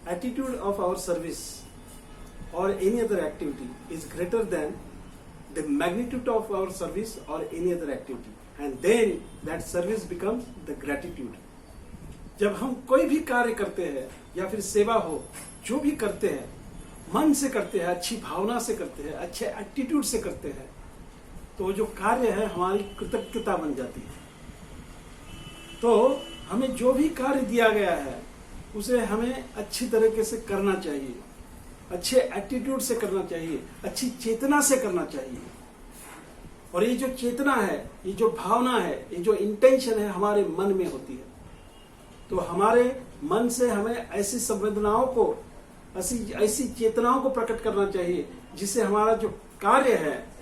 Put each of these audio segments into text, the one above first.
attitude of our service or any other activity is greater than the magnitude of our service or any other activity, and then that service becomes the gratitude. जब हम कोई भी कार्य करते हैं या फिर सेवा हो, जो भी करते हैं मन से करते हैं, अच्छी भावना से करते हैं, अच्छे एटीट्यूड से करते हैं, तो जो कार्य है हमारी कृतज्ञता बन जाती है। तो हमें जो भी कार्य दिया गया है उसे हमें अच्छी तरीके से करना चाहिए, अच्छे एटीट्यूड से करना चाहिए, अच्छी चेतना से करना चाहिए। और ये जो चेतना है, ये जो भावना है, ये जो इंटेंशन है हमारे मन में होती है। तो हमारे मन से हमें ऐसी संवेदनाओं को, ऐसी चेतनाओं को प्रकट करना चाहिए जिससे हमारा जो कार्य है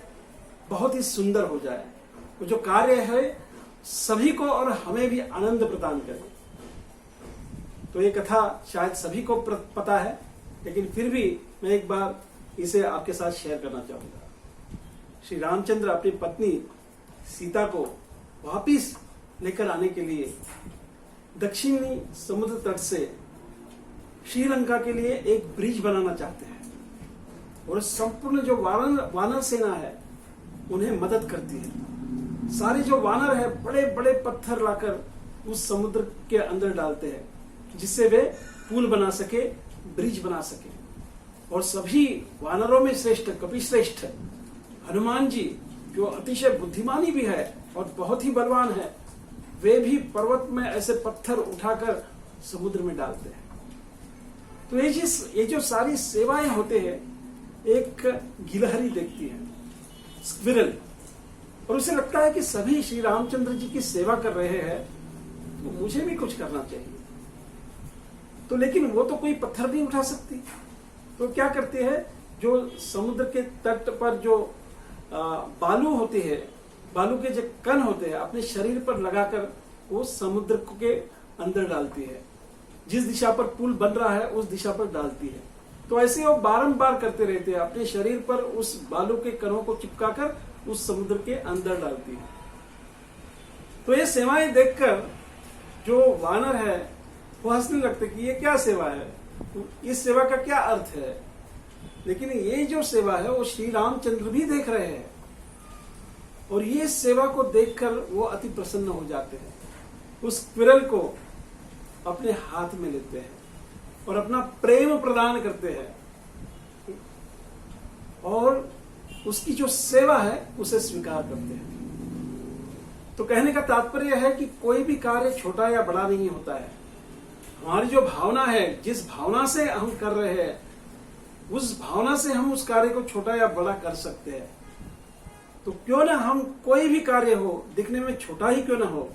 बहुत ही सुंदर हो जाए। वो जो कार्य है सभी को और हमें भी आनंद प्रदान करे। तो ये कथा शायद सभी को पता है, लेकिन फिर भी मैं एक बार इसे आपके साथ शेयर करना चाहूंगा। श्री रामचंद्र अपनी पत्नी सीता को वापिस लेकर आने के लिए दक्षिणी समुद्र तट से श्रीलंका के लिए एक ब्रिज बनाना चाहते हैं, और संपूर्ण जो वानर सेना है उन्हें मदद करती है। सारे जो वानर है बड़े बड़े पत्थर लाकर उस समुद्र के अंदर डालते हैं जिससे वे पुल बना सके, ब्रिज बना सके। और सभी वानरों में श्रेष्ठ कपिश्रेष्ठ हनुमान जी, जो अतिशय बुद्धिमानी भी है और बहुत ही बलवान है, वे भी पर्वत में ऐसे पत्थर उठाकर समुद्र में डालते हैं। तो ये जो सारी सेवाएं होते हैं, एक गिलहरी देखती है, स्क्विरल, और उसे लगता है कि सभी श्री रामचंद्र जी की सेवा कर रहे हैं तो मुझे भी कुछ करना चाहिए। तो लेकिन वो तो कोई पत्थर नहीं उठा सकती, तो क्या करते हैं, जो समुद्र के तट पर जो बालू होती है, बालू के जो कण होते हैं, अपने शरीर पर लगाकर वो समुद्र के अंदर डालती है। जिस दिशा पर पुल बन रहा है उस दिशा पर डालती है। तो ऐसे वो बारंबार करते रहते हैं, अपने शरीर पर उस बालू के कणों को चिपकाकर उस समुद्र के अंदर डालती है। तो ये सेवाएं देखकर जो वानर है वो हंसने लगते कि ये क्या सेवा है, इस सेवा का क्या अर्थ है। लेकिन ये जो सेवा है वो श्री रामचंद्र भी देख रहे हैं, और ये सेवा को देखकर वो अति प्रसन्न हो जाते हैं। उस स्क्विरल को अपने हाथ में लेते हैं और अपना प्रेम प्रदान करते हैं, और उसकी जो सेवा है उसे स्वीकार करते हैं। तो कहने का तात्पर्य है कि कोई भी कार्य छोटा या बड़ा नहीं होता है। हमारी जो भावना है, जिस भावना से हम कर रहे हैं, उस भावना से हम उस कार्य को छोटा या बड़ा कर सकते हैं। तो क्यों ना हम कोई भी कार्य हो, दिखने में छोटा ही क्यों ना हो,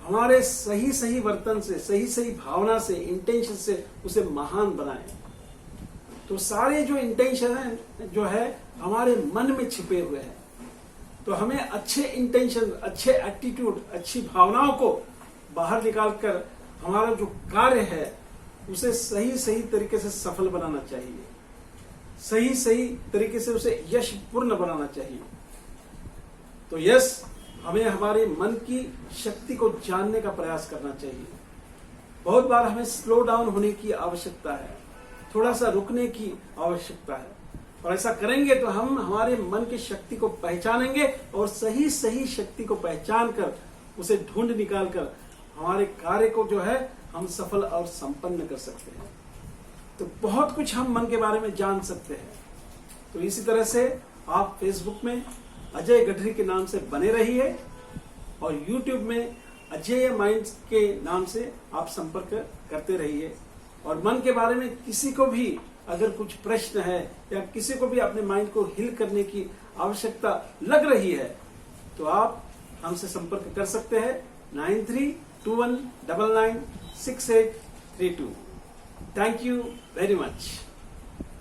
हमारे सही सही वर्तन से, सही सही भावना से, इंटेंशन से उसे महान बनाएं। तो सारे जो इंटेंशन है जो है हमारे मन में छिपे हुए हैं। तो हमें अच्छे इंटेंशन, अच्छे एटीट्यूड, अच्छी भावनाओं को बाहर निकालकर हमारा जो कार्य है उसे सही सही तरीके से सफल बनाना चाहिए, सही सही तरीके से उसे यशपूर्ण बनाना चाहिए। तो यश हमें हमारे मन की शक्ति को जानने का प्रयास करना चाहिए। बहुत बार हमें स्लो डाउन होने की आवश्यकता है, थोड़ा सा रुकने की आवश्यकता है, और ऐसा करेंगे तो हम हमारे मन की शक्ति को पहचानेंगे, और सही सही शक्ति को पहचान कर उसे ढूंढ निकाल कर हमारे कार्य को जो है हम सफल और संपन्न कर सकते हैं। तो बहुत कुछ हम मन के बारे में जान सकते हैं। तो इसी तरह से आप फेसबुक में अजय गढ़री के नाम से बने रहिए, और यूट्यूब में अजय माइंड्स के नाम से आप संपर्क करते रहिए। और मन के बारे में किसी को भी अगर कुछ प्रश्न है या किसी को भी अपने माइंड को हील करने की आवश्यकता लग रही है तो आप हमसे संपर्क कर सकते हैं 9321996832। Thank you very much.